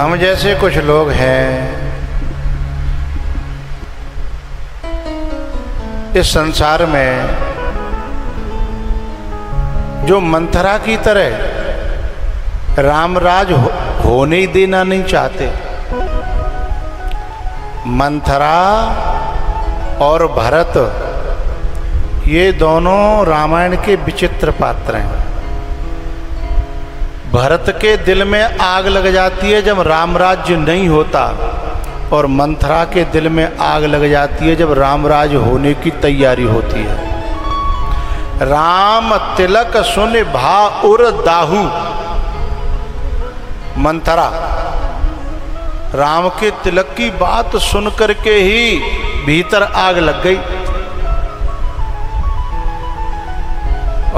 हम जैसे कुछ लोग हैं इस संसार में जो मंथरा की तरह रामराज होने ही देना नहीं चाहते। मंथरा और भरत ये दोनों रामायण के विचित्र पात्र हैं। भरत के दिल में आग लग जाती है जब रामराज्य नहीं होता, और मंथरा के दिल में आग लग जाती है जब रामराज होने की तैयारी होती है। राम तिलक सुन भा उर दाहू। मंथरा राम के तिलक की बात सुन करके ही भीतर आग लग गई।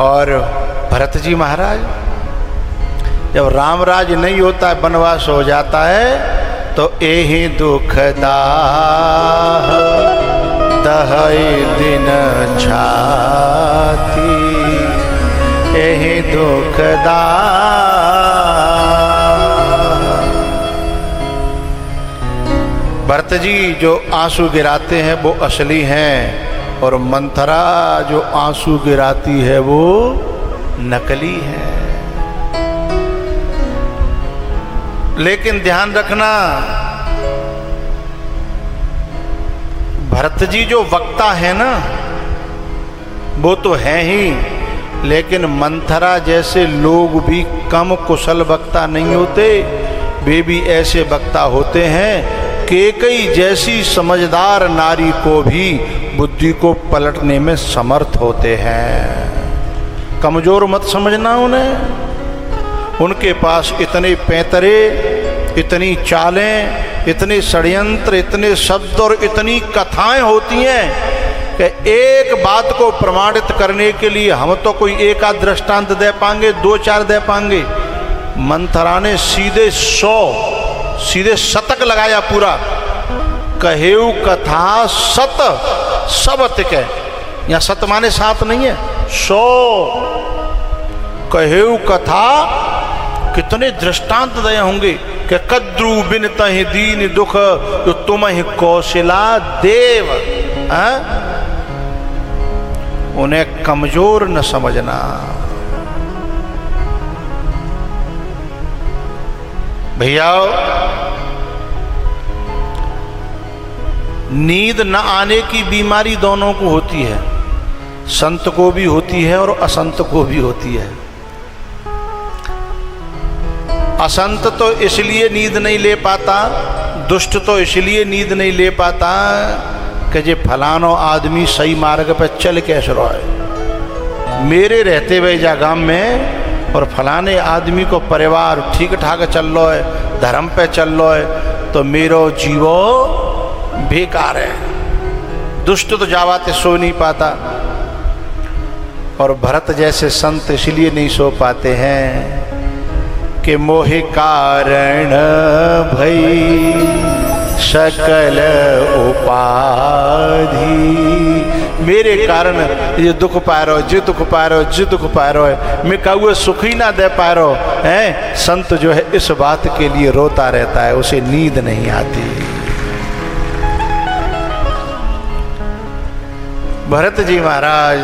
और भरत जी महाराज जब रामराज नहीं होता है, वनवास हो जाता है, तो एहि दुख दाह दहै दिन छाती। एहि दुख दाह। भरत जी जो आंसू गिराते हैं वो असली हैं, और मंथरा जो आंसू गिराती है वो नकली है। लेकिन ध्यान रखना, भरत जी जो वक्ता है ना वो तो है ही, लेकिन मंथरा जैसे लोग भी कम कुशल वक्ता नहीं होते। वे भी ऐसे वक्ता होते हैं कैकेयी जैसी समझदार नारी को भी बुद्धि को पलटने में समर्थ होते हैं। कमजोर मत समझना उन्हें। उनके पास इतने पैंतरे, इतनी चालें, इतने षड्यंत्र, इतने शब्द और इतनी कथाएं होती हैं कि एक बात को प्रमाणित करने के लिए हम तो कोई एक आध दृष्टांत दे पाएंगे, दो चार दे पाएंगे। मंथरा ने सीधे 100, सीधे शतक लगाया पूरा। कहेऊ कथा सत सब तिक। यहाँ सत माने सात नहीं है, 100। कहेऊ कथा कितने दृष्टांत दे होंगे कि कद्रु बिन तहि दीन दुख तो तुम ही कौशला देव। उन्हें कमजोर न समझना। भैया नींद न आने की बीमारी दोनों को होती है, संत को भी होती है और असंत को भी होती है। असंत तो इसलिए नींद नहीं ले पाता, दुष्ट तो इसलिए नींद नहीं ले पाता कि जे फलानो आदमी सही मार्ग पर चल कैसे रहा है। मेरे रहते हुए जा गांव में और फलाने आदमी को परिवार ठीक ठाक चल रहा है, धर्म पे चल रहा है, तो मेरो जीवो बेकार है। दुष्ट तो जावाते सो नहीं पाता। और भरत जैसे संत इसलिए नहीं सो पाते हैं कि मोहे कारण भई सकल उपाधि। मेरे कारण ये दुख पा रहे हो, जे दुख पा रहे हो, जे दुख पा रहे हो, मैं कहूँ सुख ही ना दे पा रहे हो है। संत जो है इस बात के लिए रोता रहता है, उसे नींद नहीं आती। भरत जी महाराज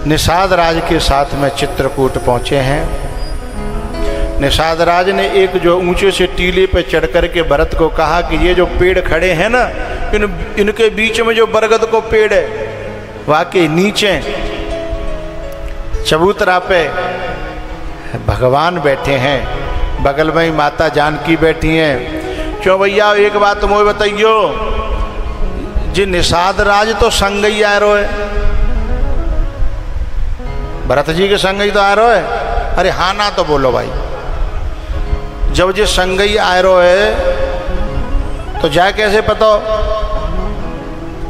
निषाद राज के साथ में चित्रकूट पहुंचे हैं। निषाद राज ने एक जो ऊंचे से टीले पे चढ़ करके भरत को कहा कि ये जो पेड़ खड़े हैं ना, इनके बीच में जो बरगद को पेड़ है, वाकई नीचे चबूतरा पे भगवान बैठे हैं, बगल में ही माता जानकी बैठी हैं। क्यों भैया एक बात मुझे बताइयो, जी निषाद राज तो संगई आ रहा है, भरत जी के संगई तो आ रहा है। अरे हाँ ना तो बोलो भाई। जब जे संगई आ रहा है तो जा कैसे पता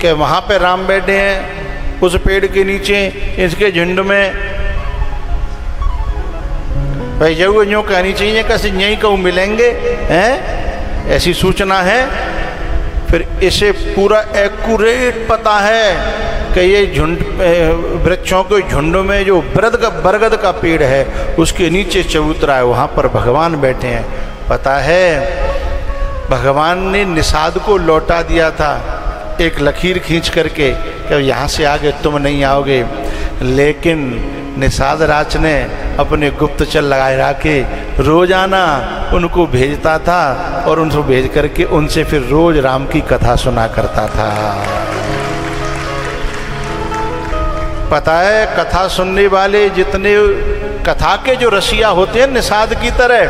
कि वहां पे राम बैठे हैं उस पेड़ के नीचे इसके झुंड में। भाई जब यूँ कहनी चाहिए कैसे यहीं कहूँ मिलेंगे हैं, ऐसी सूचना है। फिर इसे पूरा एक्यूरेट पता है कि ये झुंड वृक्षों के झुंड में जो बरगद का पेड़ है उसके नीचे चबूतरा है, वहाँ पर भगवान बैठे हैं। पता है भगवान ने निषाद को लौटा दिया था एक लकीर खींच करके कि यहाँ से आगे तुम नहीं आओगे, लेकिन निषाद राज ने अपने गुप्तचर लगाए रखे रोजाना उनको भेजता था और उनको भेज करके उनसे फिर रोज राम की कथा सुना करता था। पता है कथा सुनने वाले जितने कथा के जो रसिया होते हैं निषाद की तरह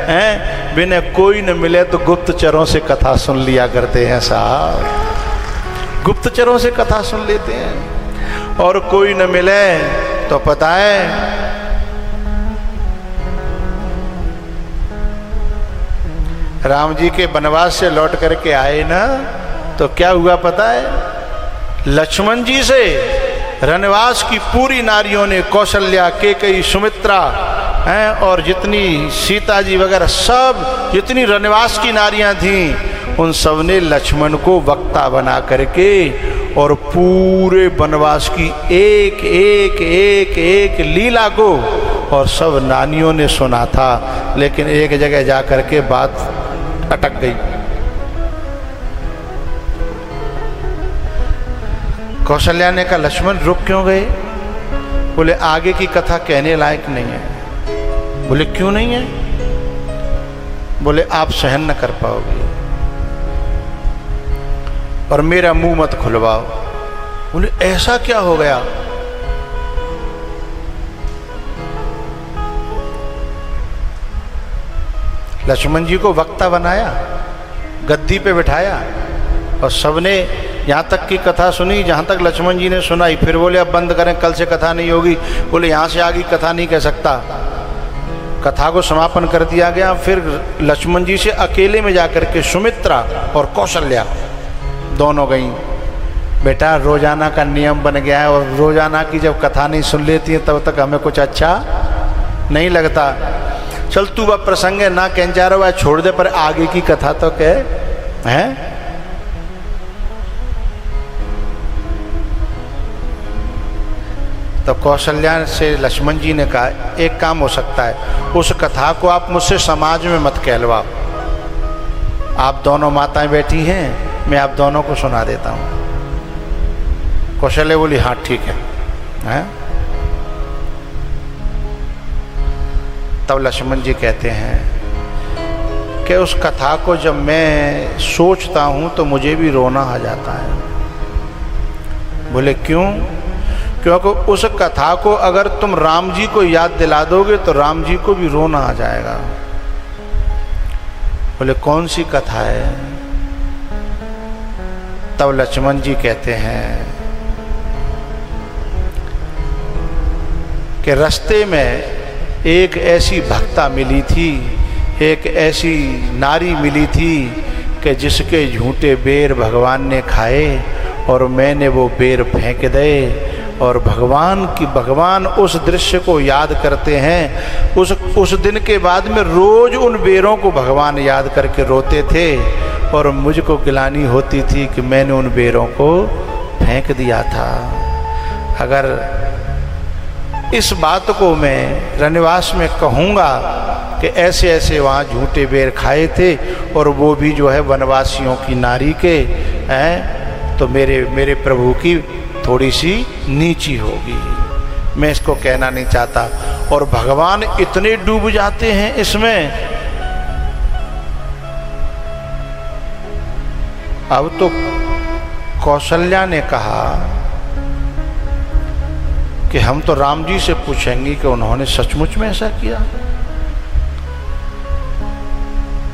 हैं, बिना कोई न मिले तो गुप्तचरों से कथा सुन लिया करते हैं साहब, गुप्तचरों से कथा सुन लेते हैं। और कोई न मिले तो पता है राम जी के वनवास से लौट करके आए ना तो क्या हुआ पता है, लक्ष्मण जी से रनवास की पूरी नारियों ने, कौशल्या, केकई, सुमित्रा हैं और जितनी सीता जी वगैरह सब जितनी रनवास की नारियां थीं, उन सब ने लक्ष्मण को वक्ता बना करके और पूरे वनवास की एक एक एक एक लीला को और सब नानियों ने सुना था, लेकिन एक जगह जा करके बात अटक गई। कौशल्या ने कहा लक्ष्मण रुक क्यों गए? बोले आगे की कथा कहने लायक नहीं है। बोले क्यों नहीं है? बोले आप सहन न कर पाओगे और मेरा मुंह मत खुलवाओ। बोले ऐसा क्या हो गया? लक्ष्मण जी को वक्ता बनाया, गद्दी पे बिठाया और सबने यहाँ तक की कथा सुनी जहाँ तक लक्ष्मण जी ने सुनाई। फिर बोले अब बंद करें, कल से कथा नहीं होगी। बोले यहाँ से आगे कथा नहीं कह सकता। कथा को समापन कर दिया गया। फिर लक्ष्मण जी से अकेले में जाकर के सुमित्रा और कौशल्या दोनों गईं। बेटा रोजाना का नियम बन गया है और रोजाना की जब कथा नहीं सुन लेती है तब तक हमें कुछ अच्छा नहीं लगता। चल तू वह प्रसंग है ना कह जा रहा है, छोड़ दे, पर आगे की कथा तो कह है। तो कौशल्या से लक्ष्मण जी ने कहा एक काम हो सकता है, उस कथा को आप मुझसे समाज में मत कहलवाओ। आप दोनों माताएं बैठी हैं, मैं आप दोनों को सुना देता हूँ। कौशल्या बोली हाँ ठीक है? तब लक्ष्मण जी कहते हैं कि उस कथा को जब मैं सोचता हूँ तो मुझे भी रोना आ जाता है। बोले क्यों? क्योंकि उस कथा को अगर तुम राम जी को याद दिला दोगे तो राम जी को भी रोना आ जाएगा। बोले कौन सी कथा है? तब लक्ष्मण जी कहते हैं कि रास्ते में एक ऐसी भक्ता मिली थी, एक ऐसी नारी मिली थी कि जिसके झूठे बेर भगवान ने खाए और मैंने वो बेर फेंक दे। और भगवान उस दृश्य को याद करते हैं। उस दिन के बाद में रोज उन बेरों को भगवान याद करके रोते थे और मुझको गिलानी होती थी कि मैंने उन बेरों को फेंक दिया था। अगर इस बात को मैं रनवास में कहूँगा कि ऐसे ऐसे वहाँ झूठे बेर खाए थे और वो भी जो है वनवासियों की नारी के हैं, तो मेरे प्रभु की थोड़ी सी नीची होगी। मैं इसको कहना नहीं चाहता। और भगवान इतने डूब जाते हैं इसमें। अब तो कौशल्या ने कहा कि हम तो राम जी से पूछेंगे कि उन्होंने सचमुच में ऐसा किया।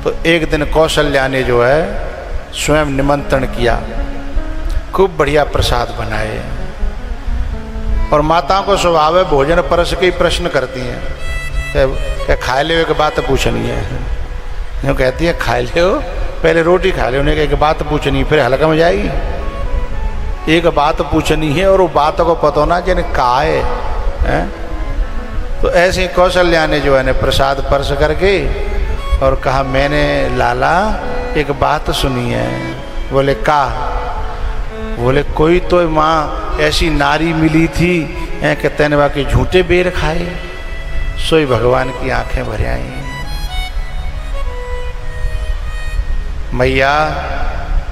तो एक दिन कौशल्या ने जो है स्वयं निमंत्रण किया, खूब बढ़िया प्रसाद बनाए। और माताओं को स्वभाव है भोजन परस के ही प्रश्न करती हैं क्या खाए ले के बात पूछनी है। जो कहती है खाए ले हो, पहले रोटी खा ले, उन्हें एक बात पूछनी फिर हल्का में जाएगी। एक बात पूछनी है और वो बात को पता होना जिन्हें कहा है। तो ऐसे ही कौशल्या ने जो है प्रसाद परस करके और कहा मैंने लाला एक बात सुनी है। बोले का? बोले कोई तो माँ ऐसी नारी मिली थी कि तेने बाकी झूठे बेर खाए, सोई भगवान की आंखें भर आई। मैया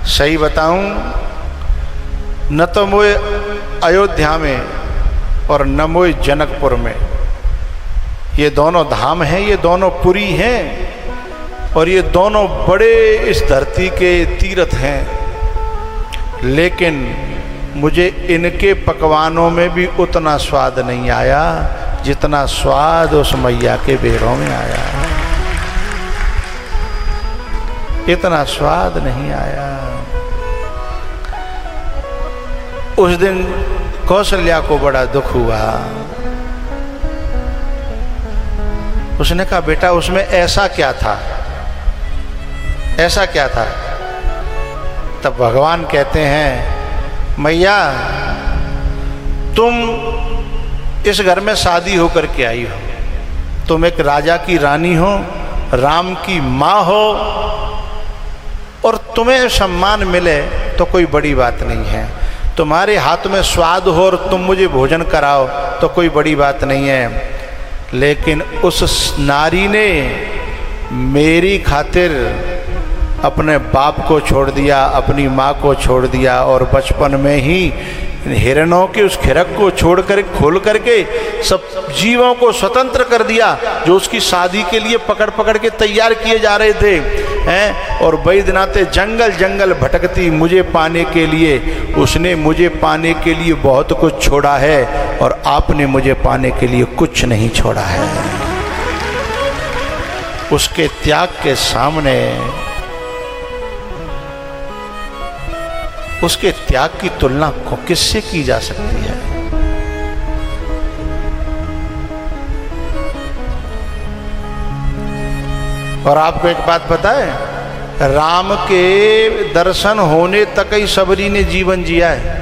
सही बताऊं, न तो मोए अयोध्या में और न मोए जनकपुर में, ये दोनों धाम हैं, ये दोनों पुरी हैं और ये दोनों बड़े इस धरती के तीर्थ हैं, लेकिन मुझे इनके पकवानों में भी उतना स्वाद नहीं आया जितना स्वाद उस मैया के बेरों में आया। इतना स्वाद नहीं आया। उस दिन कौशल्या को बड़ा दुख हुआ। उसने कहा बेटा उसमें ऐसा क्या था, ऐसा क्या था? तब भगवान कहते हैं मैया तुम इस घर में शादी होकर के आई हो, तुम एक राजा की रानी हो, राम की माँ हो, और तुम्हें सम्मान मिले तो कोई बड़ी बात नहीं है। तुम्हारे हाथ में स्वाद हो और तुम मुझे भोजन कराओ तो कोई बड़ी बात नहीं है। लेकिन उस नारी ने मेरी खातिर अपने बाप को छोड़ दिया, अपनी माँ को छोड़ दिया, और बचपन में ही हिरणों के उस खिरक को छोड़ कर खोल करके सब जीवों को स्वतंत्र कर दिया जो उसकी शादी के लिए पकड़ पकड़ के तैयार किए जा रहे थे हैं। और बैद्यनाथ जंगल जंगल भटकती मुझे पाने के लिए, उसने मुझे पाने के लिए बहुत कुछ छोड़ा है और आपने मुझे पाने के लिए कुछ नहीं छोड़ा है। उसके त्याग के सामने, उसके त्याग की तुलना को किससे की जा सकती है? और आपको एक बात पता है, राम के दर्शन होने तक ही सबरी ने जीवन जिया है,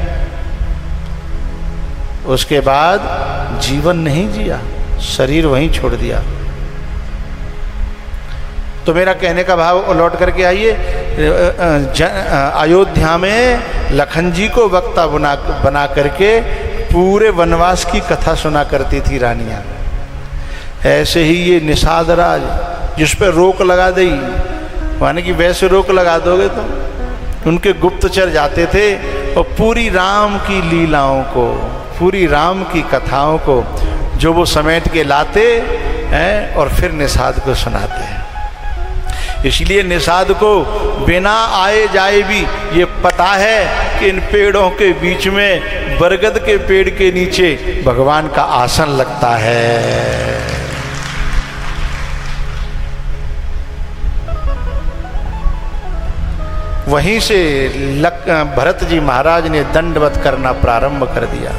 उसके बाद जीवन नहीं जिया, शरीर वहीं छोड़ दिया। तो मेरा कहने का भाव लौट करके आइए, अयोध्या में लखन जी को वक्ता बना करके पूरे वनवास की कथा सुना करती थी रानियां। ऐसे ही ये निषाद राज जिस पर रोक लगा दी, माने कि वैसे रोक लगा दोगे तो उनके गुप्तचर जाते थे और पूरी राम की लीलाओं को, पूरी राम की कथाओं को जो वो समेट के लाते हैं और फिर निषाद को सुनाते हैं। इसलिए निषाद को बिना आए जाए भी ये पता है कि इन पेड़ों के बीच में बरगद के पेड़ के नीचे भगवान का आसन लगता है। वहीं से भरत जी महाराज ने दंडवत करना प्रारंभ कर दिया।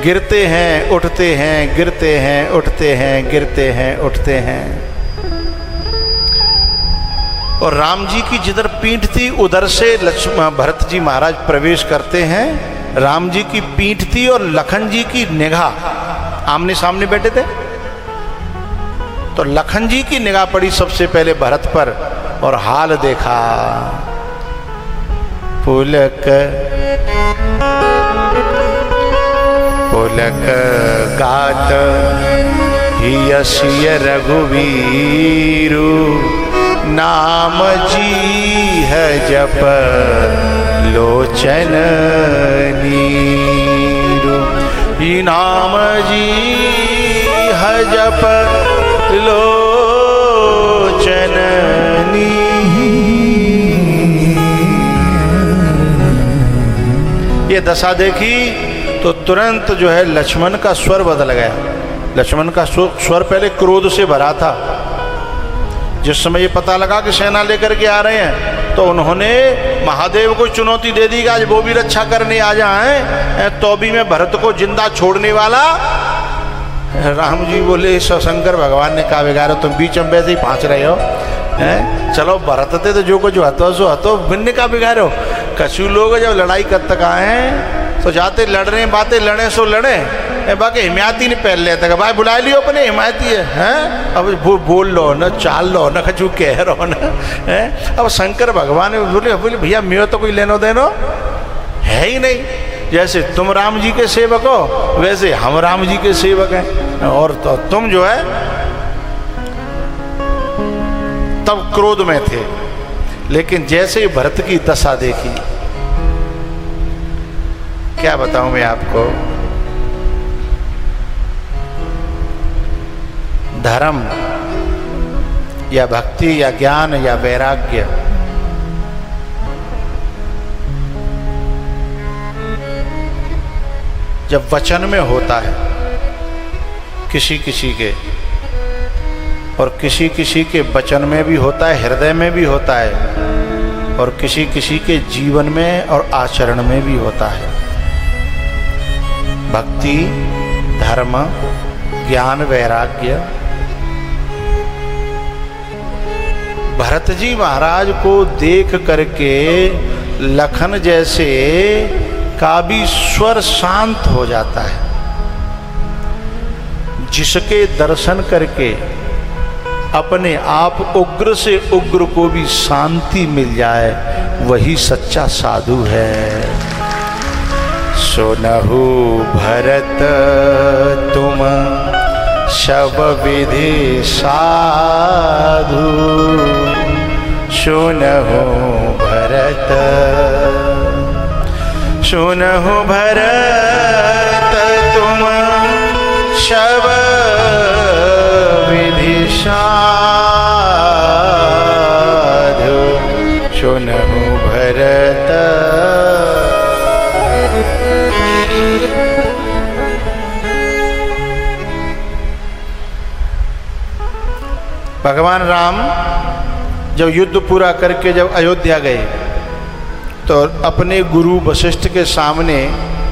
गिरते हैं उठते हैं, गिरते हैं उठते हैं, गिरते हैं उठते हैं। और राम जी की जिधर पीठ थी उधर से भरत जी महाराज प्रवेश करते हैं। राम जी की पीठ थी और लखन जी की निगाह आमने सामने बैठे थे, तो लखन जी की निगाह पड़ी सबसे पहले भरत पर और हाल देखा। पुलक पुलक गात यसिय रघुवीरु, नाम जी है जप लोचन नीरू। नाम जी है जप लोचन नीरू। ये दशा देखी तो तुरंत जो है लक्ष्मण का स्वर बदल गया। लक्ष्मण का स्वर पहले क्रोध से भरा था। जिस समय ये पता लगा कि सेना लेकर के आ रहे हैं तो उन्होंने महादेव को चुनौती दे दी कि आज वो भी रक्षा करने आ जाएं, तो भी मैं भरत को जिंदा छोड़ने वाला। राम जी बोले, शंकर भगवान ने कहा बेगारो तुम बीच में वैसे ही फांस रहे हो हैं, चलो भरत थे तो जो कुछ हतो सो हतो, बिन्ने का बिगाड़ो। कछु लोग जब लड़ाई कर तक आए तो जाते लड़ रहे, बातें लड़े सो लड़े, बाकी हिमायती ने पहन लिया था भाई बुला लियो अपने हिमायती है, अब बोल लो न, चाल लो न, कछु कह रहो न है। अब शंकर भगवान बोले भैया मेरा तो कोई लेनो देनो है ही नहीं। जैसे तुम राम जी के सेवक हो वैसे हम राम जी के सेवक हैं, और तो तुम जो है तब क्रोध में थे, लेकिन जैसे ही भरत की दशा देखी, क्या बताऊं मैं आपको, धर्म या भक्ति या ज्ञान या वैराग्य जब वचन में होता है किसी किसी के, और किसी किसी के वचन में भी होता है, हृदय में भी होता है, और किसी किसी के जीवन में और आचरण में भी होता है। भक्ति, धर्म, ज्ञान, वैराग्य। भरत जी महाराज को देख करके लखन जैसे का भी स्वर शांत हो जाता है। जिसके दर्शन करके अपने आप उग्र से उग्र को भी शांति मिल जाए, वही सच्चा साधु है। सुनहु भरत तुम शब विधि साधु, सुनहु भरत, सुनहु भरत तुम शब विधि साधु, सुनहु भरत। भगवान राम जब युद्ध पूरा करके जब अयोध्या गए तो अपने गुरु वशिष्ठ के सामने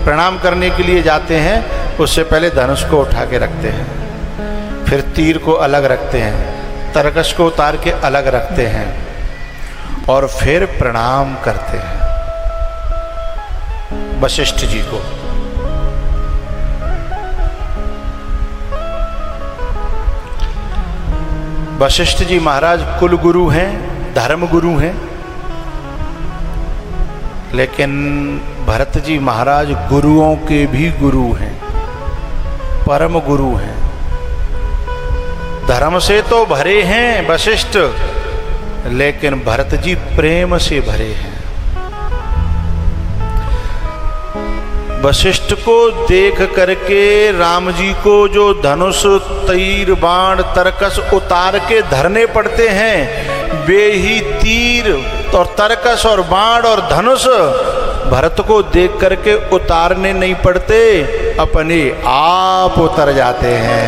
प्रणाम करने के लिए जाते हैं। उससे पहले धनुष को उठा के रखते हैं, फिर तीर को अलग रखते हैं, तरकश को उतार के अलग रखते हैं, और फिर प्रणाम करते हैं वशिष्ठ जी को। वशिष्ठ जी महाराज कुल गुरु हैं, धर्म गुरु हैं, लेकिन भरत जी महाराज गुरुओं के भी गुरु हैं, परम गुरु हैं। धर्म से तो भरे हैं वशिष्ठ, लेकिन भरत जी प्रेम से भरे हैं। वशिष्ठ को देख करके राम जी को जो धनुष, तीर, बाण, तरकस उतार के धरने पड़ते हैं, वे ही तीर और तरकस और बाण और धनुष भरत को देख करके उतारने नहीं पड़ते, अपने आप उतर जाते हैं।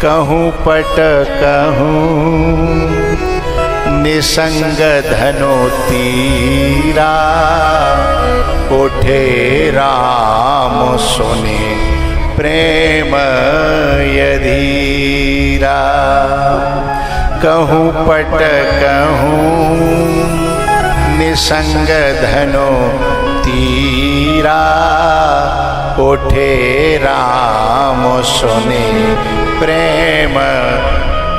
कहूँ पट कहूँ निसंग धनु तीरा, उठे राम सुने प्रेम यधीरा। कहूँ पट कहूँ निसंग धनु तीरा, उठे राम सुने प्रेम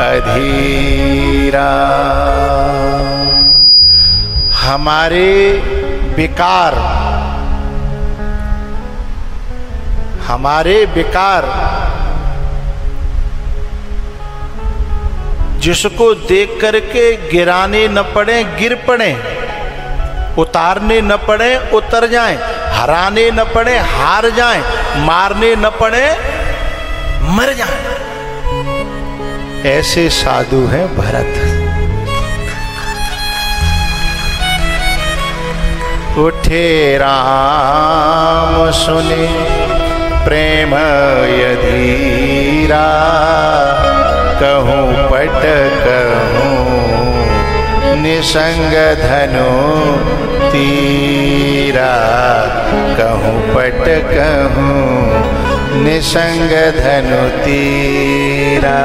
अधीरा। हमारे विकार, हमारे विकार जिसको देख करके गिराने न पड़े गिर पड़े, उतारने न पड़े उतर जाएं, हराने न पड़े हार जाएं, मारने न पड़े मर जाएं, ऐसे साधु हैं भरत। उठे राम सुने प्रेम यधीरा, कहूँ पट कहूँ निसंग धनु तीरा। कहूँ पट कहूँ निसंग धनु तीरा।